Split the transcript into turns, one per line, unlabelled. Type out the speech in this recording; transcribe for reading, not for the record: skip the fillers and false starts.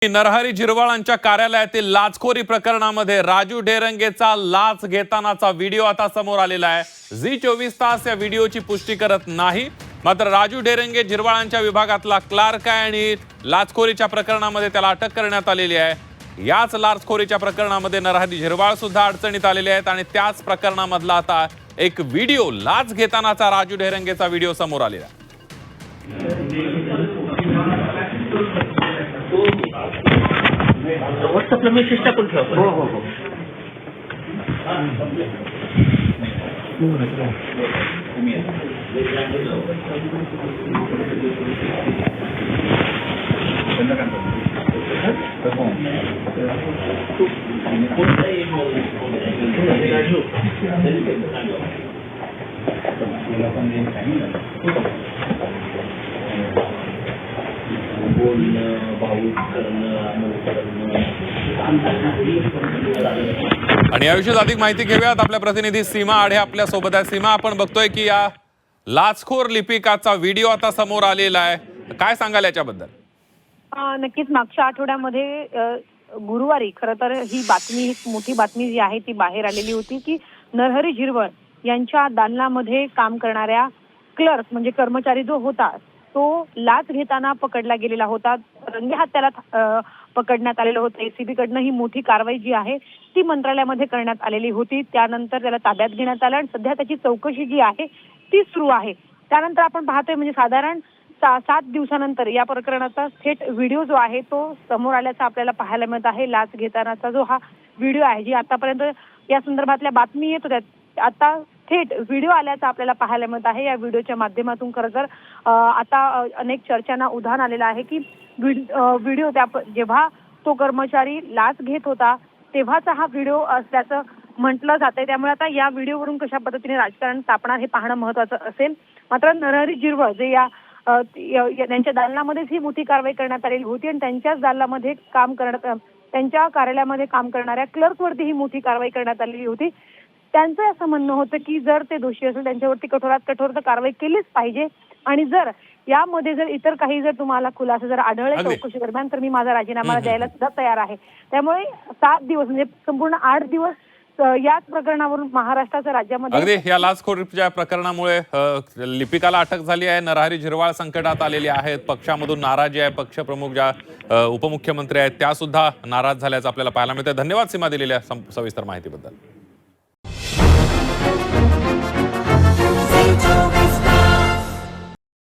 नरहरी झिरवाळांच्या कार्यालयातील लाचखोरी प्रकरणामध्ये राजू ढेरंगेचा लाच घेतानाचा व्हिडिओ आता समोर आलेला आहे। झी 24 तास या व्हिडिओची पुष्टी करत नाही, मात्र राजू ढेरंगे झिरवाळांच्या विभागातला क्लार्क आहे आणि लाचखोरीच्या प्रकरणामध्ये त्याला अटक करण्यात आलेली आहे। याच लाचखोरीच्या प्रकरणामध्ये नरहरी झिरवाळ सुद्धा अडचणीत आलेले आहेत आणि त्याच प्रकरणामधला आता एक व्हिडिओ, लाच घेतानाचा राजू ढेरंगेचा व्हिडिओ समोर आलेला आहे।
व्हॉट्सअपला मेसेज टाकून ठेवा। हो हो हो
आणि याविषयी अधिक माहिती घेऊयात, आपल्या प्रतिनिधी सीमा आढे आपल्या सोबत आहे। सीमा, आपण बघतोय की या लाचखोर लिपिकाचा व्हिडिओ आता समोर आलेला आहे, काय सांगाल याच्याबद्दल?
नक्कीच मागच्या आठवड्यामध्ये गुरुवारी खरं तर ही बातमी, मोठी बातमी जी आहे ती बाहेर आलेली होती की नरहरी झिरवाळ यांच्या दालनामध्ये काम करणाऱ्या क्लर्क म्हणजे कर्मचारी जो होता तो लाच घेताना पकडला गेलेला होता। रंगेहात त्याला पकडण्यात आलेलं होतं। एसीबी कडनं ही मोठी कारवाई जी आहे ती मंत्रालयामध्ये करण्यात आलेली होती। त्यानंतर त्याला ताब्यात घेण्यात आलं आणि सध्या त्याची चौकशी जी आहे ती सुरू आहे। त्यानंतर आपण पाहतोय म्हणजे साधारण 7 दिवसानंतर या प्रकरणाचा थेट व्हिडिओ जो आहे तो समोर आल्याचा आपल्याला पाहायला मिळत आहे। लाच घेतानाचा जो हा व्हिडिओ आहे, जी आतापर्यंत या संदर्भातल्या बातमी येत होत्या, आता थेट व्हिडिओ आल्याचं आपल्याला पाहायला मिळत आहे। या व्हिडिओच्या माध्यमातून खरं तर आता अनेक चर्चांना उधाण आलेलं आहे की व्हिडिओ जेव्हा तो कर्मचारी लाच घेत होता तेव्हाचा हा व्हिडिओ असल्याचं म्हटलं जातंय। त्यामुळे आता या व्हिडिओवरून कशा पद्धतीने राजकारण तापणार हे पाहणं महत्त्वाचं असेल। मात्र नरहरी झिरवाळ जे त्यांच्या दालनामध्येच ही मोठी कारवाई करण्यात आलेली होती आणि त्यांच्याच दालनामध्ये त्यांच्या कार्यालयामध्ये काम करणाऱ्या क्लर्कवरती ही मोठी कारवाई करण्यात आलेली होती। त्यांचं असं म्हणणं होतं की जर ते दोषी असेल त्यांच्यावरती कठोरात कठोर कारवाई केलीच पाहिजे आणि जर यामध्ये जर इतर काही जर तुम्हाला खुलासे जर आढळले चौकशी दरम्यान तर मी माझा राजीनामा द्यायला सुद्धा तयार आहे। त्यामुळे 7 दिवस म्हणजे संपूर्ण 8 दिवस याच प्रकरणावरून महाराष्ट्राच्या राज्यामध्ये
अगदी या लाचखोरीच्या प्रकरणामुळे लिपिकाला अटक झाली आहे। नरहरी झिरवाळ संकटात आलेली आहेत, पक्षामधून नाराजी आहे, पक्षप्रमुख ज्या उपमुख्यमंत्री आहेत त्या सुद्धा नाराज झाल्याचं आपल्याला पाहायला मिळतं। धन्यवाद सीमा दिलेल्या सविस्तर माहितीबद्दल।